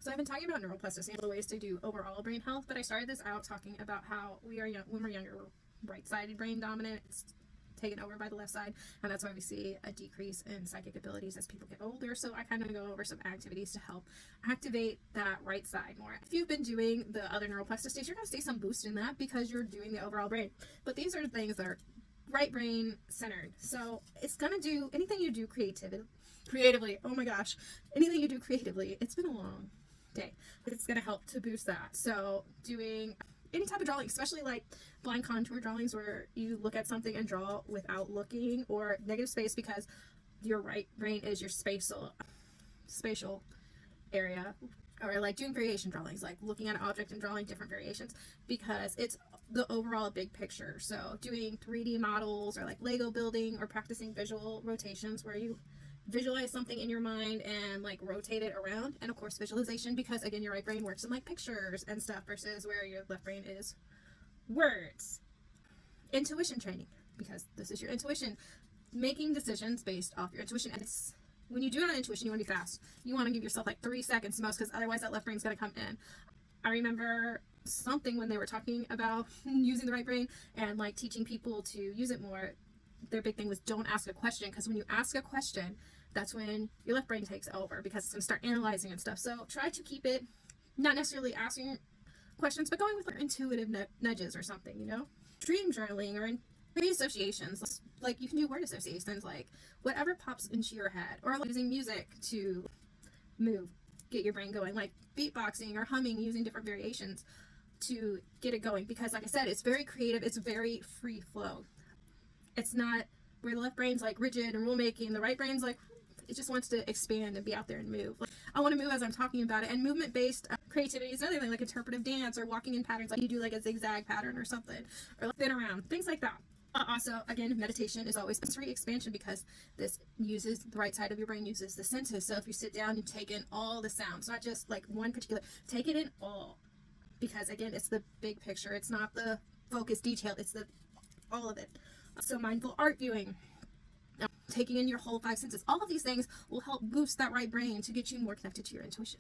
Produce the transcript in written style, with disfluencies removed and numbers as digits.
So I've been talking about neuroplasticity and the ways to do overall brain health, but I started this out talking about how we are young, when we're younger, we're right-sided brain dominant. It's taken over by the left side, and that's why we see a decrease in psychic abilities as people get older. So I kind of go over some activities to help activate that right side more. If you've been doing the other neuroplasticities, you're going to see some boost in that because you're doing the overall brain. But these are things that are right brain centered. So it's going to do anything you do creatively. Oh my gosh, anything you do creatively. It's been a long day, but it's going to help to boost that. So doing any type of drawing, especially like blind contour drawings where you look at something and draw without looking, or negative space, because your right brain is your spatial area, or like doing variation drawings, like looking at an object and drawing different variations, because it's the overall big picture. So doing 3D models, or like Lego building, or practicing visual rotations where you visualize something in your mind and like rotate it around. And of course visualization, because again your right brain works in like pictures and stuff versus where your left brain is words. Intuition training, because this is your intuition, making decisions based off your intuition. And it's when you do it on intuition, you want to be fast. You want to give yourself like 3 seconds most, because otherwise that left brain's going to come in. I remember something when they were talking about using the right brain and like teaching people to use it more. Their big thing was don't ask a question, because when you ask a question, that's when your left brain takes over, because it's going to start analyzing and stuff. So try to keep it not necessarily asking questions, but going with like intuitive nudges or something, you know? Dream journaling or maybe associations. Like you can do word associations, like whatever pops into your head, or like using music to get your brain going, like beatboxing or humming, using different variations to get it going. Because like I said, it's very creative, it's very free flow. It's not where the left brain's like rigid and rule making, the right brain's like, it just wants to expand and be out there and move. Like, I want to move as I'm talking about it. And movement based creativity is another thing, like interpretive dance or walking in patterns, like you do like a zigzag pattern or something, or like spin around, things like that. Also, again, meditation is always sensory expansion, because this uses the right side of your brain, uses the senses. So if you sit down and take in all the sounds, not just like one particular, take it in all, because again, it's the big picture. It's not the focused detail, it's the all of it. So mindful art viewing, taking in your whole 5 senses, all of these things will help boost that right brain to get you more connected to your intuition.